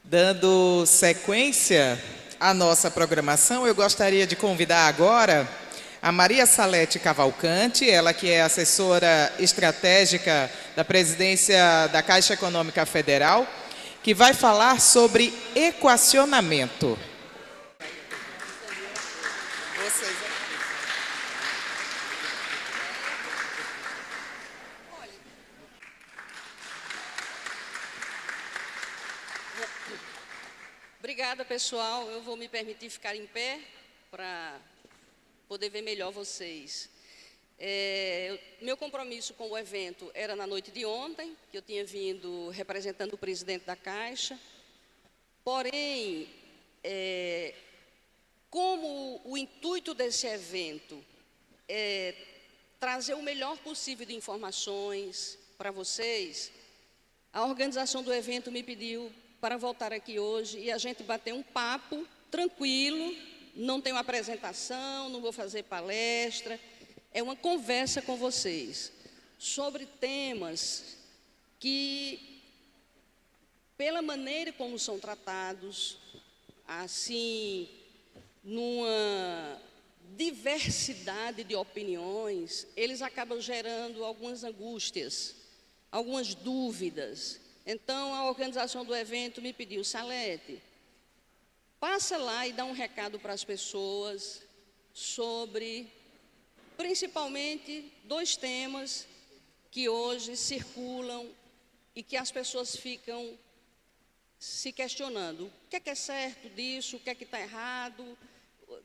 Dando sequência à nossa programação, eu gostaria de convidar agora a Maria Salete Cavalcante, ela que é assessora estratégica da presidência da Caixa Econômica Federal, que vai falar sobre equacionamento. Obrigada, pessoal. Eu vou me permitir ficar em pé para poder ver melhor vocês. Meu compromisso com o evento era na noite de ontem, que eu tinha vindo representando o presidente da Caixa. Porém, como o intuito desse evento é trazer o melhor possível de informações para vocês, a organização do evento me pediu para voltar aqui hoje e a gente bater um papo tranquilo, não tem uma apresentação, não vou fazer palestra, é uma conversa com vocês sobre temas que, pela maneira como são tratados, assim, numa diversidade de opiniões, eles acabam gerando algumas angústias, algumas dúvidas. Então, a organização do evento me pediu: Salete, passa lá e dá um recado para as pessoas sobre, principalmente, dois temas que hoje circulam e que as pessoas ficam se questionando. O que é certo disso? O que é que está errado?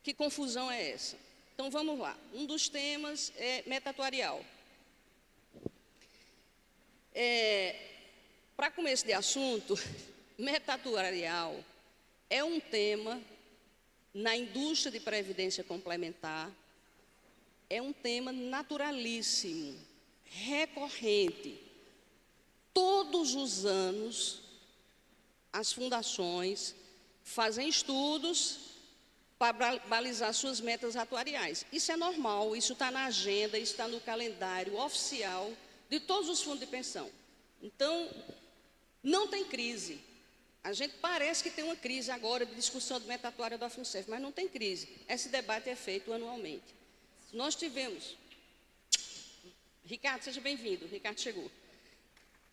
Que confusão é essa? Então, vamos lá. Um dos temas é meta-atuarial. Para começo de assunto, meta-atuarial é um tema na indústria de previdência complementar, é um tema naturalíssimo, recorrente. Todos os anos, as fundações fazem estudos para balizar suas metas atuariais. Isso é normal, isso está na agenda, isso está no calendário oficial de todos os fundos de pensão. Então, não tem crise. A gente parece que tem uma crise agora de discussão de meta atuária da FUNCEF, mas não tem crise. Esse debate é feito anualmente. Nós tivemos... Ricardo, seja bem-vindo. Ricardo chegou.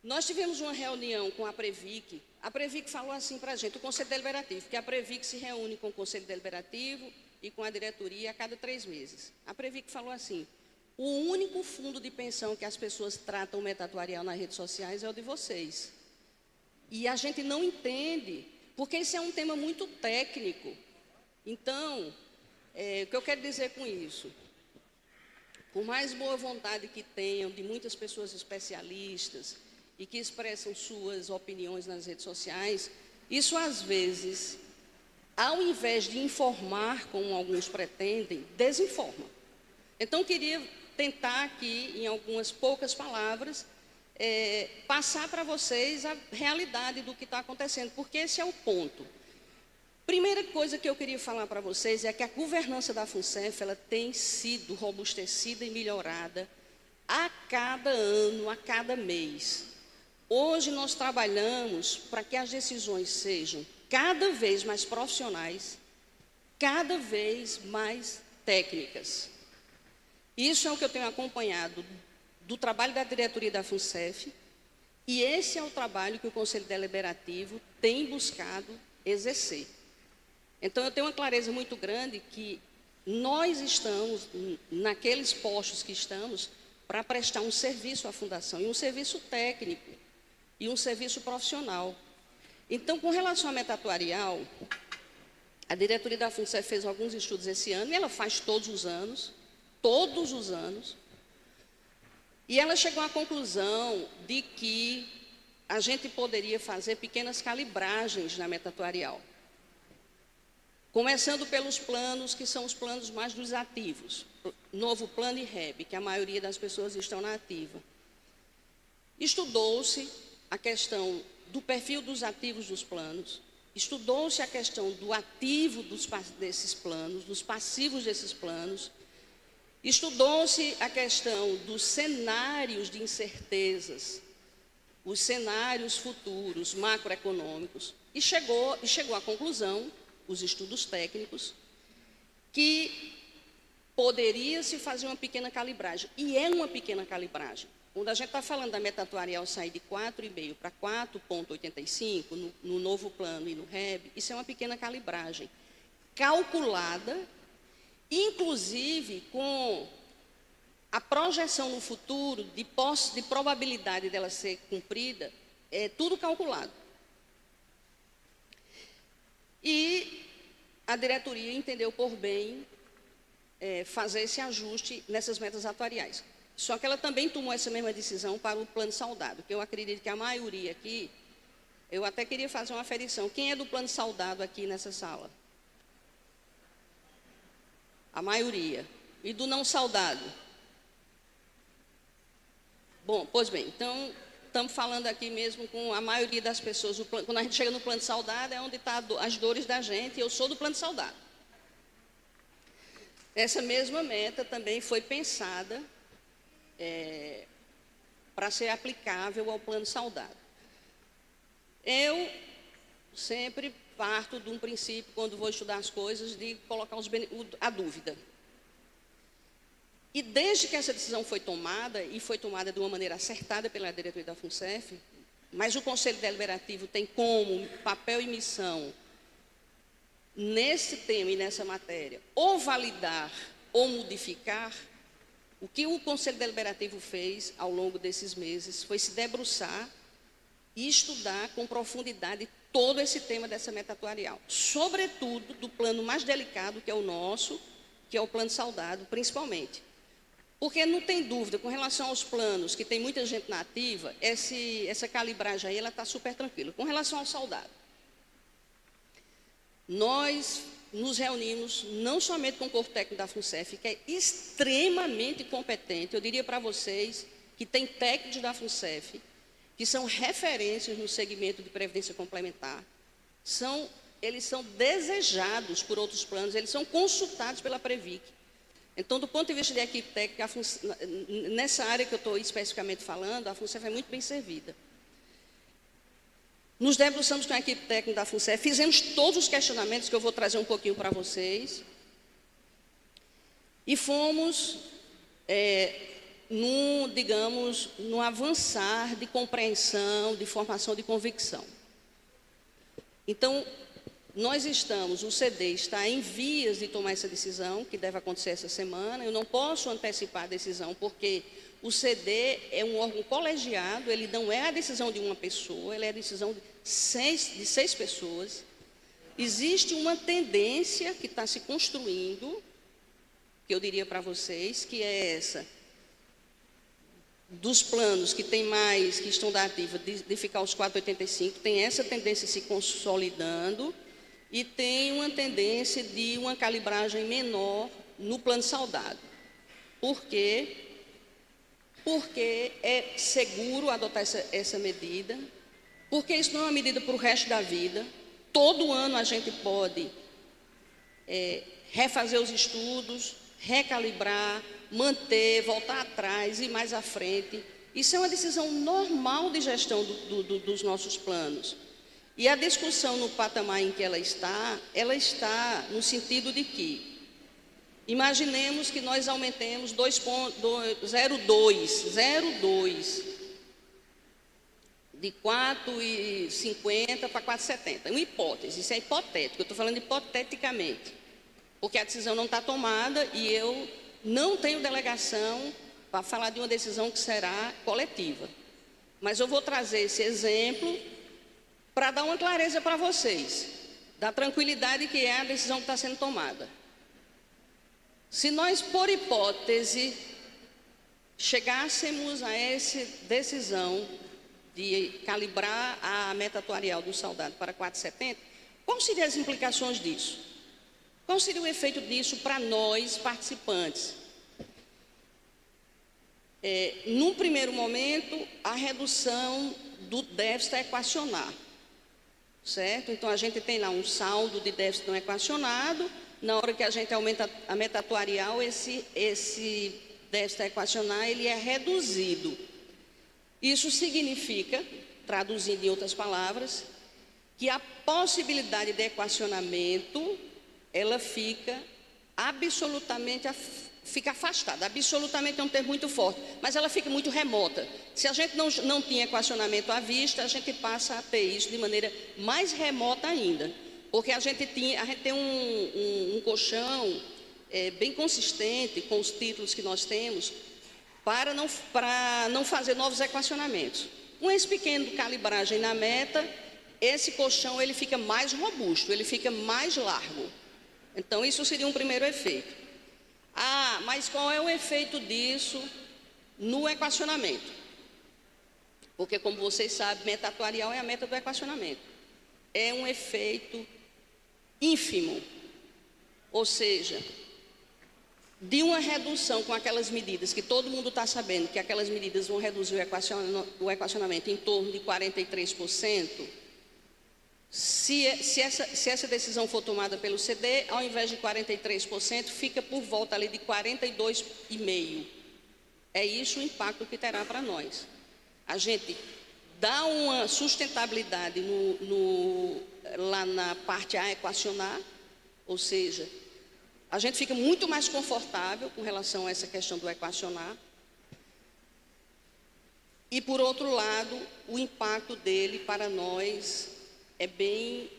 Nós tivemos uma reunião com a Previc. A Previc falou assim para a gente, o Conselho Deliberativo, porque a Previc se reúne com o Conselho Deliberativo e com a diretoria a cada 3 meses. A Previc falou assim: o único fundo de pensão que as pessoas tratam meta-atuarial nas redes sociais é o de vocês. E a gente não entende, porque isso é um tema muito técnico. Então, o que eu quero dizer com isso? Por mais boa vontade que tenham de muitas pessoas especialistas e que expressam suas opiniões nas redes sociais, isso às vezes, ao invés de informar, como alguns pretendem, desinforma. Então, queria tentar aqui, em algumas poucas palavras, passar para vocês a realidade do que está acontecendo, porque esse é o ponto. Primeira coisa que eu queria falar para vocês é que a governança da FUNCEF, ela tem sido robustecida e melhorada a cada ano, a cada mês. Hoje nós trabalhamos para que as decisões sejam cada vez mais profissionais, cada vez mais técnicas. Isso é o que eu tenho acompanhado do trabalho da diretoria da FUNCEF, e esse é o trabalho que o Conselho Deliberativo tem buscado exercer. Então, eu tenho uma clareza muito grande que nós estamos, naqueles postos que estamos, para prestar um serviço à Fundação, e um serviço técnico, e um serviço profissional. Então, com relação à meta atuarial, a diretoria da FUNCEF fez alguns estudos esse ano, e ela faz todos os anos, e ela chegou à conclusão de que a gente poderia fazer pequenas calibragens na meta atuarial. Começando pelos planos, que são os planos mais dos ativos. Novo plano e REB, que a maioria das pessoas estão na ativa. Estudou-se a questão do perfil dos ativos dos planos, estudou-se a questão do ativo desses planos, dos passivos desses planos, estudou-se a questão dos cenários de incertezas os cenários futuros macroeconômicos e chegou à conclusão, os estudos técnicos, que poderia se fazer uma pequena calibragem, e é uma pequena calibragem. Quando a gente está falando da meta atuarial sair de 4,5 para 4,85 no novo plano e no REB, isso é uma pequena calibragem, calculada, inclusive com a projeção no futuro de probabilidade dela ser cumprida, é tudo calculado. E a diretoria entendeu por bem fazer esse ajuste nessas metas atuariais. Só que ela também tomou essa mesma decisão para o plano saudado, que eu acredito que a maioria aqui, eu até queria fazer uma aferição. Quem é do plano saudado aqui nessa sala? A maioria. E do não saudado? Bom, pois bem, então, estamos falando aqui mesmo com a maioria das pessoas. Quando a gente chega no plano saudado, é onde estão as dores da gente, e eu sou do plano saudado. Essa mesma meta também foi pensada para ser aplicável ao plano saudado. Eu sempre parto de um princípio, quando vou estudar as coisas, de colocar a dúvida. E desde que essa decisão foi tomada, e foi tomada de uma maneira acertada pela diretoria da FUNCEF, mas o Conselho Deliberativo tem como papel e missão, nesse tema e nessa matéria, ou validar ou modificar, o que o Conselho Deliberativo fez ao longo desses meses foi se debruçar e estudar com profundidade todo esse tema dessa meta atuarial, sobretudo do plano mais delicado, que é o nosso, que é o plano saudado, principalmente. Porque não tem dúvida, com relação aos planos, que tem muita gente na ativa, essa calibragem aí, ela está super tranquila. Com relação ao saudado, nós nos reunimos não somente com o corpo técnico da FUNCEF, que é extremamente competente, eu diria para vocês que tem técnicos da FUNCEF, que são referências no segmento de previdência complementar, eles são desejados por outros planos, eles são consultados pela Previc. Então, do ponto de vista de equipe técnica, nessa área que eu estou especificamente falando, a FUNCEF é muito bem servida. Nos debruçamos com a equipe técnica da FUNCEF, fizemos todos os questionamentos que eu vou trazer um pouquinho para vocês, e fomos, num avançar de compreensão, de formação de convicção. Então, o CD está em vias de tomar essa decisão, que deve acontecer essa semana. Eu não posso antecipar a decisão, porque o CD é um órgão colegiado, ele não é a decisão de uma pessoa, ele é a decisão de seis pessoas. Existe uma tendência que está se construindo, que eu diria para vocês, que é essa, dos planos que tem mais, que estão da ativa, de ficar os 4,85, tem essa tendência se consolidando, e tem uma tendência de uma calibragem menor no plano saudado. Por quê? Porque é seguro adotar essa medida, porque isso não é uma medida para o resto da vida. Todo ano a gente pode refazer os estudos, recalibrar, manter, voltar atrás e mais à frente. Isso é uma decisão normal de gestão dos nossos planos. E a discussão no patamar em que ela está no sentido de que, imaginemos que nós aumentemos 0,2 de 4,50 para 4,70. Uma hipótese, isso é hipotético, eu estou falando hipoteticamente, porque a decisão não está tomada e eu não tenho delegação para falar de uma decisão que será coletiva. Mas eu vou trazer esse exemplo para dar uma clareza para vocês, da tranquilidade que é a decisão que está sendo tomada. Se nós, por hipótese, chegássemos a essa decisão de calibrar a meta atuarial do saudado para 4,70, quais seriam as implicações disso? Qual seria o efeito disso para nós, participantes? Num primeiro momento, a redução do déficit equacionar. Certo? Então, a gente tem lá um saldo de déficit não equacionado. Na hora que a gente aumenta a meta atuarial, esse déficit equacionar ele é reduzido. Isso significa, traduzindo em outras palavras, que a possibilidade de equacionamento, ela fica absolutamente afastada. Absolutamente é um termo muito forte, mas ela fica muito remota. Se a gente não tinha equacionamento à vista, a gente passa a ter isso de maneira mais remota ainda. Porque a gente tem um colchão bem consistente com os títulos que nós temos para não fazer novos equacionamentos. Com esse pequeno calibragem na meta, esse colchão ele fica mais robusto, ele fica mais largo. Então isso seria um primeiro efeito. Mas qual é o efeito disso no equacionamento? Porque, como vocês sabem, meta atuarial é a meta do equacionamento. É um efeito ínfimo, ou seja, de uma redução com aquelas medidas que todo mundo está sabendo que aquelas medidas vão reduzir o equacionamento em torno de 43%. Se essa decisão for tomada pelo CD, ao invés de 43%, fica por volta ali de 42,5%. É isso o impacto que terá para nós. A gente dá uma sustentabilidade lá na parte a equacionar, ou seja, a gente fica muito mais confortável com relação a essa questão do equacionar. E, por outro lado, o impacto dele para nós é bem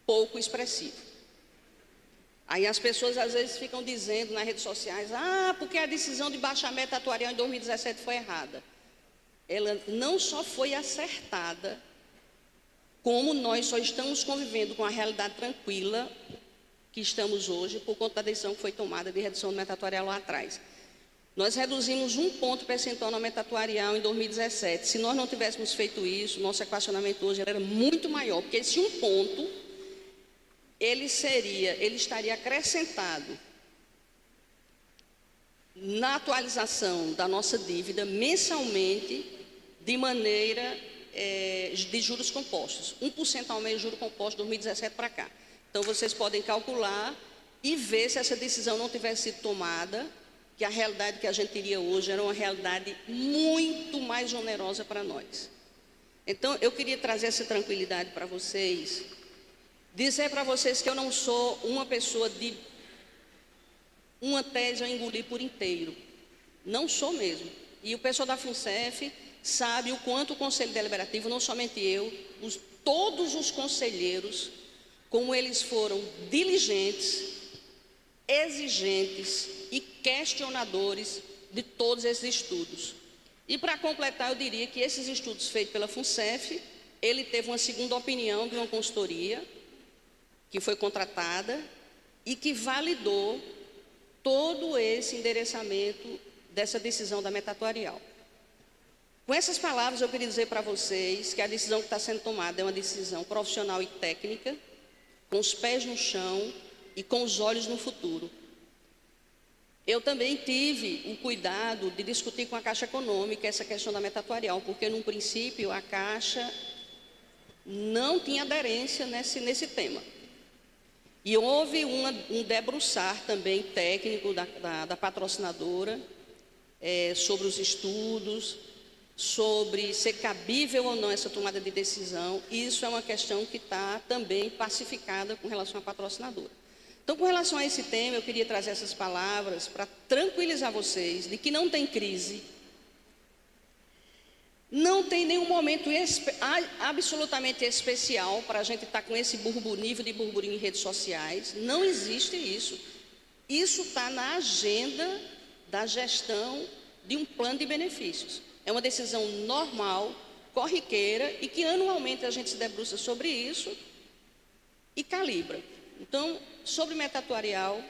pouco expressivo. Aí as pessoas às vezes ficam dizendo nas redes sociais, porque a decisão de baixar a meta atuarial em 2017 foi errada. Ela não só foi acertada, como nós só estamos convivendo com a realidade tranquila que estamos hoje por conta da decisão que foi tomada de redução de meta atuarial lá atrás. Nós reduzimos 1 ponto percentual na meta atuarial em 2017. Se nós não tivéssemos feito isso, nosso equacionamento hoje era muito maior, porque esse 1 ponto, ele estaria acrescentado na atualização da nossa dívida mensalmente, de maneira de juros compostos. 1% ao mês de juros compostos de 2017 para cá. Então, vocês podem calcular e ver se essa decisão não tivesse sido tomada, que a realidade que a gente teria hoje era uma realidade muito mais onerosa para nós. Então, eu queria trazer essa tranquilidade para vocês, dizer para vocês que eu não sou uma pessoa de uma tese a engolir por inteiro. Não sou mesmo. E o pessoal da FUNCEF sabe o quanto o Conselho Deliberativo, não somente eu, todos os conselheiros, como eles foram diligentes, exigentes e questionadores de todos esses estudos. E para completar, eu diria que esses estudos feitos pela FUNCEF, ele teve uma segunda opinião de uma consultoria que foi contratada e que validou todo esse endereçamento dessa decisão da meta atuarial. Com essas palavras, eu queria dizer para vocês que a decisão que está sendo tomada é uma decisão profissional e técnica, com os pés no chão e com os olhos no futuro. Eu também tive o cuidado de discutir com a Caixa Econômica essa questão da meta atuarial, porque, num princípio, a Caixa não tinha aderência nesse tema. E houve um debruçar também técnico da patrocinadora sobre os estudos, sobre ser cabível ou não essa tomada de decisão. Isso é uma questão que está também pacificada com relação à patrocinadora. Então, com relação a esse tema, eu queria trazer essas palavras para tranquilizar vocês de que não tem crise, não tem nenhum momento absolutamente especial para a gente estar com esse nível de burburinho em redes sociais. Não existe isso. Isso está na agenda da gestão de um plano de benefícios. É uma decisão normal, corriqueira, e que anualmente a gente se debruça sobre isso e calibra. Então, sobre meta atuarial,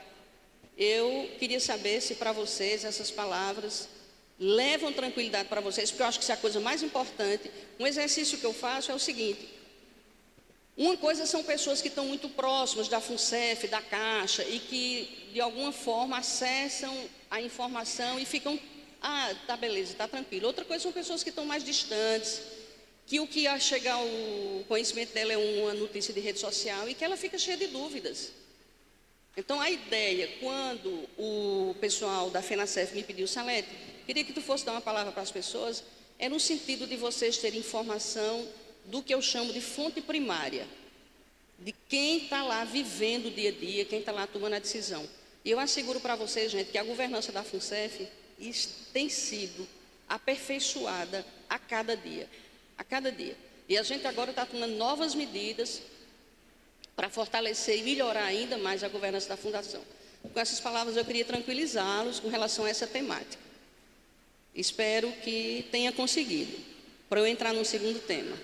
eu queria saber se para vocês essas palavras levam tranquilidade para vocês, porque eu acho que isso é a coisa mais importante. Um exercício que eu faço é o seguinte: uma coisa são pessoas que estão muito próximas da FUNCEF, da Caixa, e que de alguma forma acessam a informação e ficam, tá beleza, tá tranquilo. Outra coisa são pessoas que estão mais distantes, que o que chega ao conhecimento dela é uma notícia de rede social e que ela fica cheia de dúvidas. Então, a ideia, quando o pessoal da FENASEF me pediu, Salete, queria que tu fosse dar uma palavra para as pessoas, é no sentido de vocês terem informação do que eu chamo de fonte primária, de quem está lá vivendo o dia a dia, quem está lá tomando a decisão. E eu asseguro para vocês, gente, que a governança da FUNCEF tem sido aperfeiçoada a cada dia, a cada dia. E a gente agora está tomando novas medidas para fortalecer e melhorar ainda mais a governança da Fundação. Com essas palavras, eu queria tranquilizá-los com relação a essa temática. Espero que tenha conseguido, para eu entrar no segundo tema.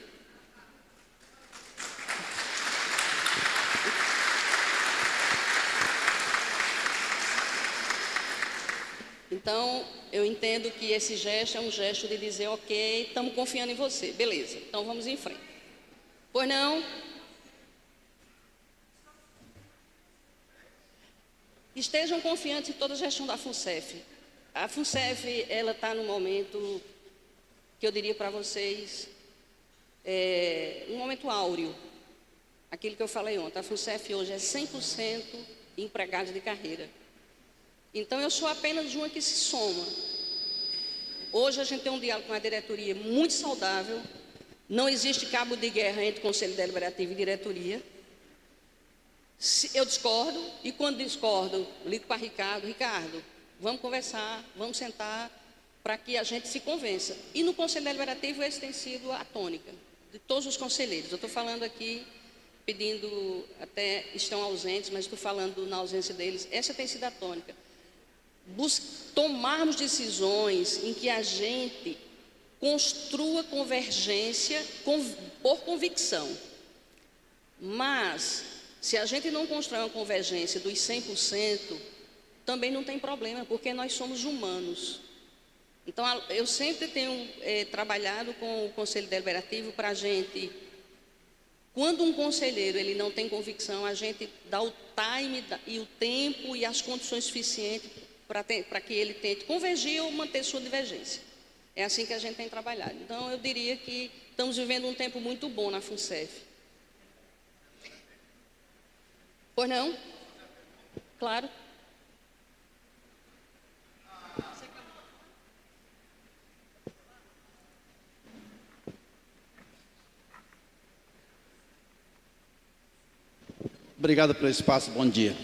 Então, eu entendo que esse gesto é um gesto de dizer, ok, estamos confiando em você, beleza, então vamos em frente. Pois não? Estejam confiantes em toda a gestão da FUNCEF. A FUNCEF, ela está num momento que eu diria para vocês, um momento áureo. Aquilo que eu falei ontem, a FUNCEF hoje é 100% empregada de carreira. Então, eu sou apenas uma que se soma. Hoje a gente tem um diálogo com a diretoria muito saudável, não existe cabo de guerra entre Conselho Deliberativo e diretoria. Eu discordo, e quando discordo, ligo para Ricardo, vamos conversar, vamos sentar, para que a gente se convença. E no Conselho Deliberativo, esse tem sido a tônica de todos os conselheiros. Eu estou falando aqui, pedindo, até estão ausentes, mas estou falando na ausência deles, essa tem sido a tônica. Tomarmos decisões em que a gente construa convergência por convicção. Mas, se a gente não constrói uma convergência dos 100%, também não tem problema, porque nós somos humanos. Então, eu sempre tenho trabalhado com o Conselho Deliberativo para a gente, quando um conselheiro ele não tem convicção, a gente dá o time e o tempo e as condições suficientes para que ele tente convergir ou manter sua divergência. É assim que a gente tem trabalhado. Então, eu diria que estamos vivendo um tempo muito bom na FUNCEF. Pois não? Claro. Obrigado pelo espaço, bom dia.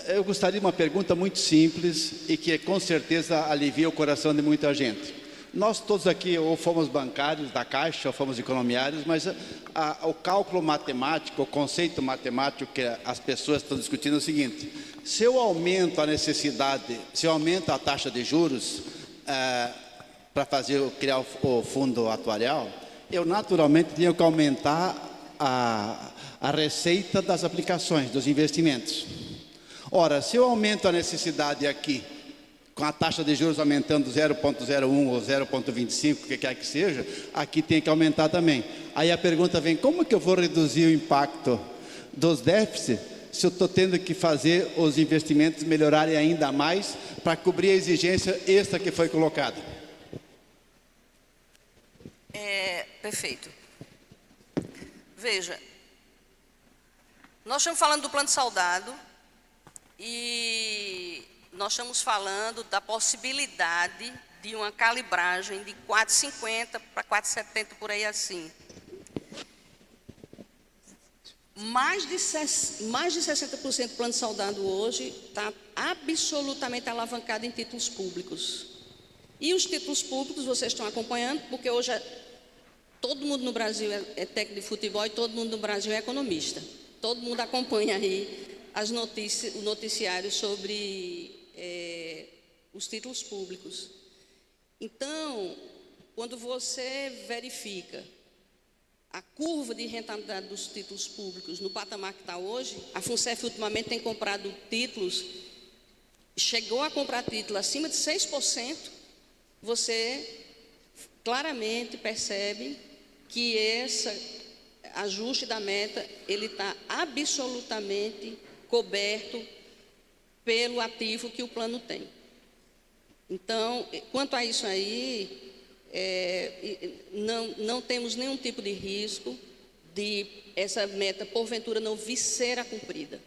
Eu gostaria de uma pergunta muito simples e que com certeza alivia o coração de muita gente. Nós todos aqui ou fomos bancários da Caixa ou fomos economiários, mas o cálculo matemático, o conceito matemático que as pessoas estão discutindo é o seguinte: se eu aumento a necessidade, se eu aumento a taxa de juros para criar o fundo atuarial, eu naturalmente tenho que aumentar a receita das aplicações, dos investimentos. Ora, se eu aumento a necessidade aqui, com a taxa de juros aumentando 0,01 ou 0,25, o que quer que seja, aqui tem que aumentar também. Aí a pergunta vem, como que eu vou reduzir o impacto dos déficits se eu estou tendo que fazer os investimentos melhorarem ainda mais para cobrir a exigência extra que foi colocada? Perfeito. Veja, nós estamos falando do plano soldado e nós estamos falando da possibilidade de uma calibragem de 4,50 para 4,70 por aí assim. Mais de 60% do plano soldado hoje está absolutamente alavancado em títulos públicos. E os títulos públicos vocês estão acompanhando, porque hoje todo mundo no Brasil é técnico de futebol e todo mundo no Brasil é economista. Todo mundo acompanha aí as notícias, o noticiário sobre os títulos públicos. Então, quando você verifica a curva de rentabilidade dos títulos públicos no patamar que está hoje, a FUNCEF ultimamente tem comprado títulos, chegou a comprar títulos acima de 6%, você claramente percebe que esse ajuste da meta, ele está absolutamente coberto pelo ativo que o plano tem. Então, quanto a isso aí, não temos nenhum tipo de risco de essa meta, porventura, não vir ser a cumprida.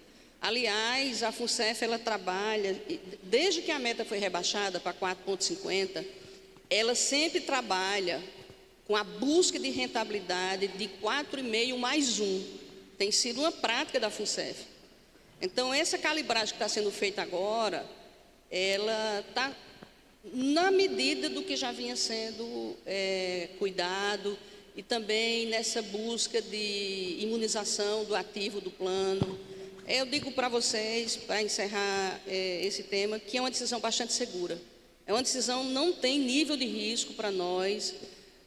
Aliás, a FUNCEF, ela trabalha, desde que a meta foi rebaixada para 4,50, ela sempre trabalha com a busca de rentabilidade de 4,5 mais 1. Tem sido uma prática da FUNCEF. Então, essa calibragem que está sendo feita agora, ela está na medida do que já vinha sendo cuidado, e também nessa busca de imunização do ativo do plano. Eu digo para vocês, para encerrar esse tema, que é uma decisão bastante segura. É uma decisão que não tem nível de risco para nós,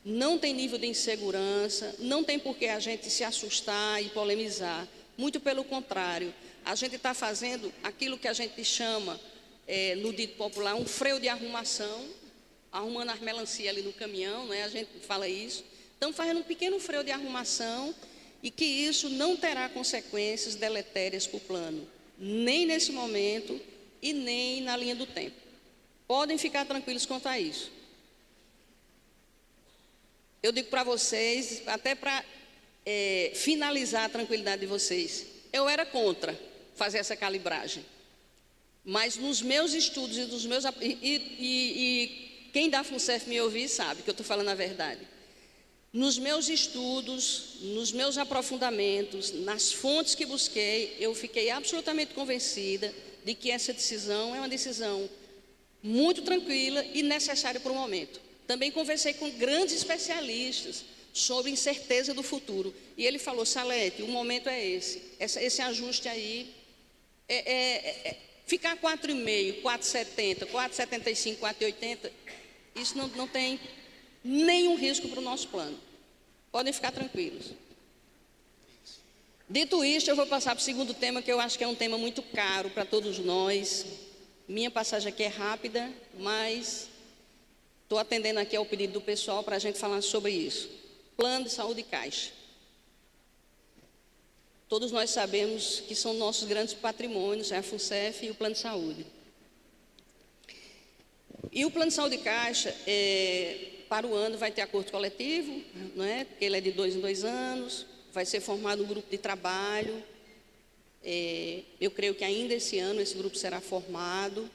não tem nível de insegurança, não tem por que a gente se assustar e polemizar. Muito pelo contrário, a gente está fazendo aquilo que a gente chama, no dito popular, um freio de arrumação, arrumando as melancia ali no caminhão, né? A gente fala isso. Estamos fazendo um pequeno freio de arrumação e que isso não terá consequências deletérias para o plano, nem nesse momento e nem na linha do tempo. Podem ficar tranquilos quanto a isso. Eu digo para vocês, até para finalizar a tranquilidade de vocês, eu era contra fazer essa calibragem, mas nos meus estudos e dos meus... E quem da FUNCEF me ouvir sabe que eu estou falando a verdade. Nos meus estudos, nos meus aprofundamentos, nas fontes que busquei, eu fiquei absolutamente convencida de que essa decisão é uma decisão muito tranquila e necessária para o momento. Também conversei com grandes especialistas sobre incerteza do futuro. E ele falou, Salete, o momento é esse ajuste aí, ficar 4,5, 4,70, 4,75, 4,80, isso não tem nenhum risco para o nosso plano. Podem ficar tranquilos. Dito isto, eu vou passar para o segundo tema, que eu acho que é um tema muito caro para todos nós. Minha passagem aqui é rápida, mas estou atendendo aqui ao pedido do pessoal para a gente falar sobre isso. Plano de saúde e caixa. Todos nós sabemos que são nossos grandes patrimônios, a FUNCEF e o plano de saúde. E o plano de saúde e caixa, para o ano, vai ter acordo coletivo, não é? Porque ele é de 2 em 2 anos, vai ser formado um grupo de trabalho. Eu creio que ainda esse ano esse grupo será formado.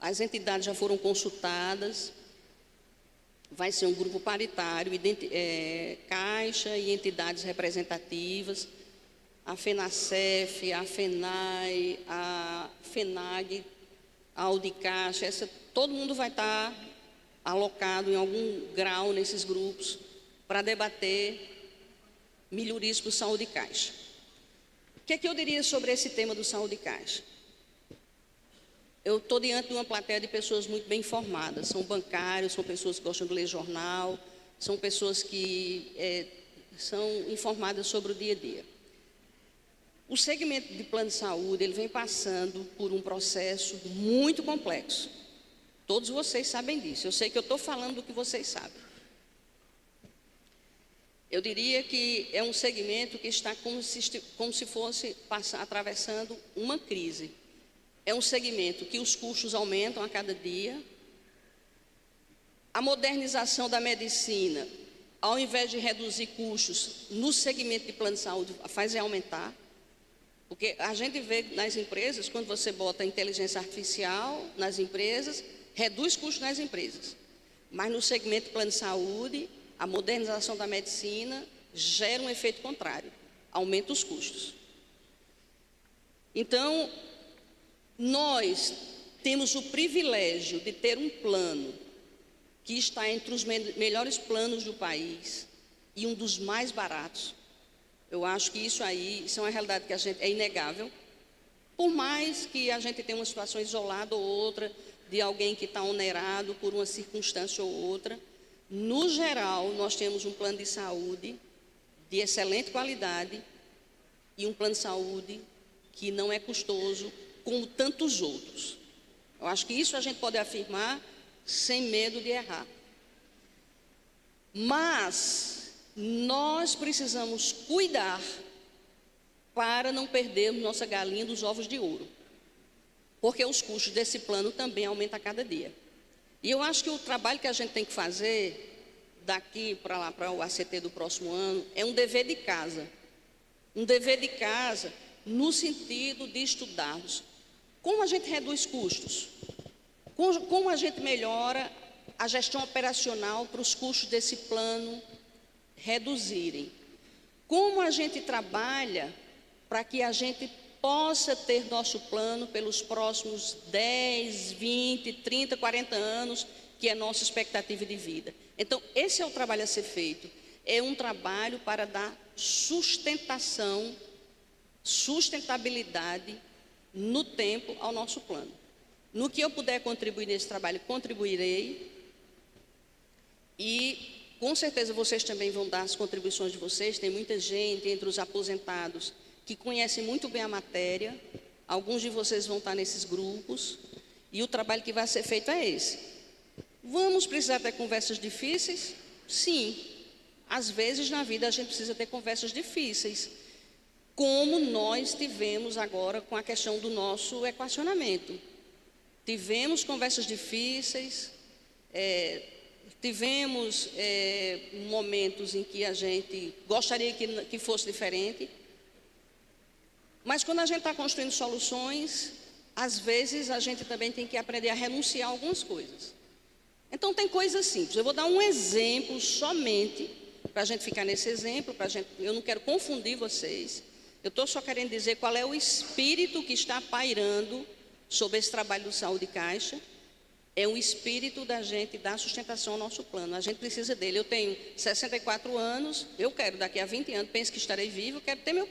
As entidades já foram consultadas. Vai ser um grupo paritário, caixa e entidades representativas, a FENACEF, a FENAI, a FENAG, a Audicaixa, todo mundo vai estar alocado em algum grau nesses grupos para debater melhorias para o saúde e caixa. O que é que eu diria sobre esse tema do saúde e caixa? Eu estou diante de uma plateia de pessoas muito bem informadas, são bancários, são pessoas que gostam de ler jornal, são pessoas que são informadas sobre o dia a dia. O segmento de plano de saúde, ele vem passando por um processo muito complexo. Todos vocês sabem disso, eu sei que eu estou falando do que vocês sabem. Eu diria que é um segmento que está como se fosse atravessando uma crise. É um segmento que os custos aumentam a cada dia. A modernização da medicina, ao invés de reduzir custos no segmento de plano de saúde, faz aumentar. Porque a gente vê nas empresas, quando você bota inteligência artificial nas empresas, reduz custos nas empresas. Mas no segmento de plano de saúde, a modernização da medicina gera um efeito contrário, aumenta os custos. Então, nós temos o privilégio de ter um plano que está entre os melhores planos do país e um dos mais baratos. Eu acho que isso é uma realidade que é inegável. Por mais que a gente tenha uma situação isolada ou outra, de alguém que está onerado por uma circunstância ou outra, no geral, nós temos um plano de saúde de excelente qualidade e um plano de saúde que não é custoso como tantos outros. Eu acho que isso a gente pode afirmar sem medo de errar. Mas nós precisamos cuidar para não perdermos nossa galinha dos ovos de ouro, porque os custos desse plano também aumentam a cada dia. E eu acho que o trabalho que a gente tem que fazer daqui para lá, para o ACT do próximo ano, é um dever de casa. Um dever de casa no sentido de estudarmos como a gente reduz custos, como a gente melhora a gestão operacional para os custos desse plano reduzirem, como a gente trabalha para que a gente possa ter nosso plano pelos próximos 10, 20, 30, 40 anos, que é nossa expectativa de vida. Então, esse é o trabalho a ser feito. É um trabalho para dar sustentabilidade no tempo ao nosso plano. No que eu puder contribuir nesse trabalho, contribuirei. E, com certeza, vocês também vão dar as contribuições de vocês. Tem muita gente entre os aposentados que conhecem muito bem a matéria. Alguns de vocês vão estar nesses grupos. E o trabalho que vai ser feito é esse. Vamos precisar ter conversas difíceis? Sim. Às vezes, na vida, a gente precisa ter conversas difíceis. Como nós tivemos agora com a questão do nosso equacionamento. Tivemos conversas difíceis, tivemos momentos em que a gente gostaria que fosse diferente, mas quando a gente está construindo soluções, às vezes a gente também tem que aprender a renunciar a algumas coisas. Então tem coisas simples, eu vou dar um exemplo somente, para a gente ficar nesse exemplo, eu não quero confundir vocês, eu estou só querendo dizer qual é o espírito que está pairando sobre esse trabalho do Saúde Caixa. É um espírito da gente dar sustentação ao nosso plano. A gente precisa dele. Eu tenho 64 anos, eu quero daqui a 20 anos, penso que estarei vivo, eu quero ter meu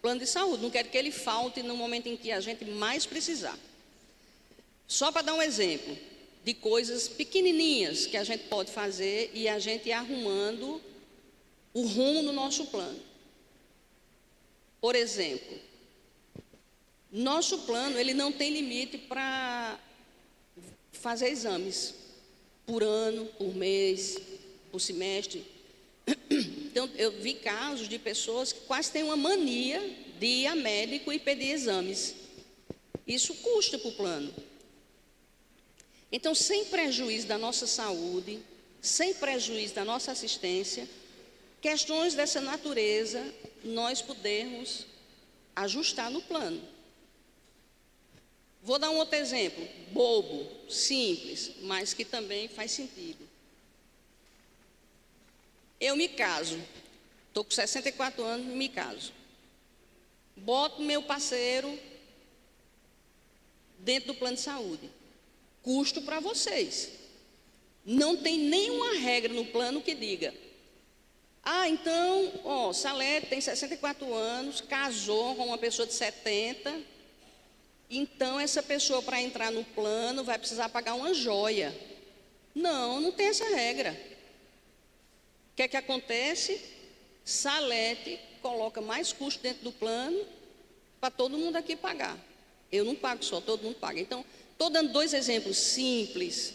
plano de saúde, não quero que ele falte no momento em que a gente mais precisar. Só para dar um exemplo de coisas pequenininhas que a gente pode fazer e a gente ir arrumando o rumo do nosso plano. Por exemplo, nosso plano, ele não tem limite para fazer exames por ano, por mês, por semestre. Então, eu vi casos de pessoas que quase têm uma mania de ir a médico e pedir exames. Isso custa para o plano. Então, sem prejuízo da nossa saúde, sem prejuízo da nossa assistência, questões dessa natureza, nós podemos ajustar no plano. Vou dar um outro exemplo, bobo, simples, mas que também faz sentido. Eu me caso, estou com 64 anos e me caso. Boto meu parceiro dentro do plano de saúde. Custo para vocês. Não tem nenhuma regra no plano que diga: então, Salete tem 64 anos, casou com uma pessoa de 70, então essa pessoa, para entrar no plano, vai precisar pagar uma joia. Não tem essa regra. O que é que acontece? Salete coloca mais custo dentro do plano para todo mundo aqui pagar. Eu não pago só, todo mundo paga. Então, estou dando dois exemplos simples,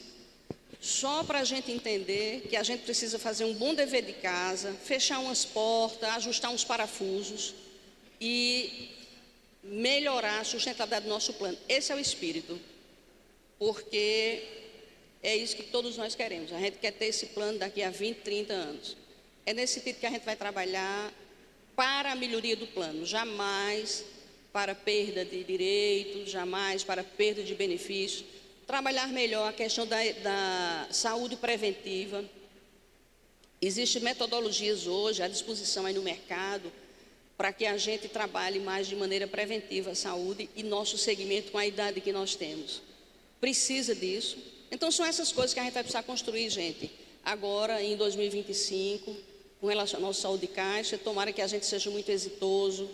só para a gente entender que a gente precisa fazer um bom dever de casa, fechar umas portas, ajustar uns parafusos e melhorar a sustentabilidade do nosso plano. Esse é o espírito, porque é isso que todos nós queremos. A gente quer ter esse plano daqui a 20, 30 anos. É nesse sentido que a gente vai trabalhar para a melhoria do plano, jamais para perda de direitos, jamais para perda de benefícios. Trabalhar melhor a questão da saúde preventiva. Existem metodologias hoje à disposição aí no mercado para que a gente trabalhe mais de maneira preventiva a saúde e nosso segmento com a idade que nós temos. Precisa disso. Então, são essas coisas que a gente vai precisar construir, gente. Agora, em 2025, com relação à nossa saúde caixa, tomara que a gente seja muito exitoso.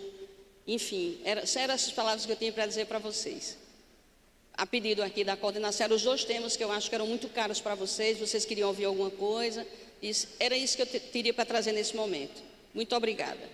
Enfim, eram essas palavras que eu tinha para dizer para vocês. A pedido aqui da coordenação, eram os dois temas que eu acho que eram muito caros para vocês queriam ouvir alguma coisa. Era isso que eu teria para trazer nesse momento. Muito obrigada.